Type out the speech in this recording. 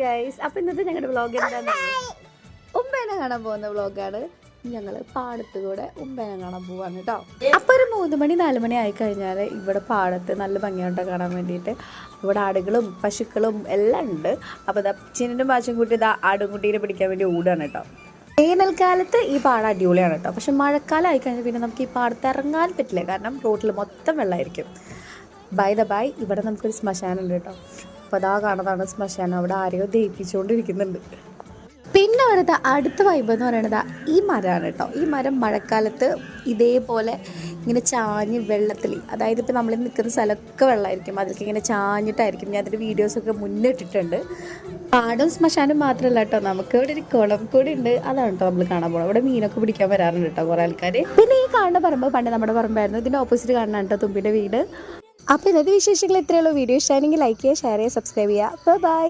Guys, അപ്പോൾ ഇന്നത്തെ ഞങ്ങളുടെ വ്ളോഗ് എന്താണ്? ഉമ്പേനെ കാണാൻ പോകുന്ന വ്ളോഗാണ്. ഞങ്ങൾ പാടത്ത് കൂടെ ഉമ്പേനെ കാണാൻ പോവാണ് കേട്ടോ. അപ്പോൾ ഒരു 3 മണി 4 മണി ആയി കഴിഞ്ഞാൽ ഇവിടെ പാടത്ത് നല്ല ഭംഗിയായിട്ട് കാണാൻ വേണ്ടിയിട്ട് ഇവിടെ ആടുകളും പശുക്കളും എല്ലാം ഉണ്ട്. അപ്പോൾ ചിന്നും പാച്ചും കൂട്ടി ആടുംകുട്ടീനെ പിടിക്കാൻ വേണ്ടി ഓടുകയാണ് കേട്ടോ. വേനൽക്കാലത്ത് ഈ പാടം അടിപൊളിയാണ് കേട്ടോ. പക്ഷെ മഴക്കാലം ആയിക്കഴിഞ്ഞാൽ പിന്നെ നമുക്ക് ഈ പാടത്ത് ഇറങ്ങാൻ പറ്റില്ല, കാരണം റോട്ടിൽ മൊത്തം വെള്ളമായിരിക്കും. ബൈ ഇവിടെ നമുക്കൊരു ശ്മശാനം ഉണ്ട് കേട്ടോ. അപ്പോൾ അതാ കാണുന്നതാണ് ശ്മശാനം. അവിടെ ആരെയോ ദഹിപ്പിച്ചുകൊണ്ടിരിക്കുന്നുണ്ട്. പിന്നെ വരുന്ന അടുത്ത വൈബ് എന്ന് പറയുന്നത് ഈ മരമാണ് കേട്ടോ. ഈ മരം മഴക്കാലത്ത് ഇതേപോലെ ഇങ്ങനെ ചാഞ്ഞ് വെള്ളത്തിൽ, അതായത് ഇപ്പോൾ നമ്മൾ നിൽക്കുന്ന സ്ഥലമൊക്കെ വെള്ളമായിരിക്കും, അതിലേക്ക് ഇങ്ങനെ ചാഞ്ഞിട്ടായിരിക്കും. ഞാൻ അതിൻ്റെ വീഡിയോസൊക്കെ മുന്നിട്ടിട്ടുണ്ട്. പാടും ശ്മശാനം മാത്രമല്ല കേട്ടോ, നമുക്ക് ഇവിടെ ഒരു കുളം കൂടി ഉണ്ട്. അതാണ് കേട്ടോ നമ്മൾ കാണാൻ പോകുന്നത്. ഇവിടെ മീനൊക്കെ പിടിക്കാൻ വരാറുണ്ട് കേട്ടോ കുറേ ആൾക്കാർ. പിന്നെ ഈ കാണുന്ന പറമ്പ് പണ്ട് നമ്മുടെ പറമ്പായിരുന്നു. ഇതിൻ്റെ ഓപ്പോസിറ്റ് കാണാൻ കേട്ടോ തുമ്പിൻ്റെ വീട്. അപ്പോൾ ഇന്നത്തെ വിശേഷങ്ങൾ ഇത്രയേ ഉള്ളൂ. വീഡിയോ ഇഷ്ടമാണെങ്കിൽ ലൈക്ക് ചെയ്യുക, ഷെയർ ചെയ്യുക, സബ്സ്ക്രൈബ് ചെയ്യുക. ബൈ.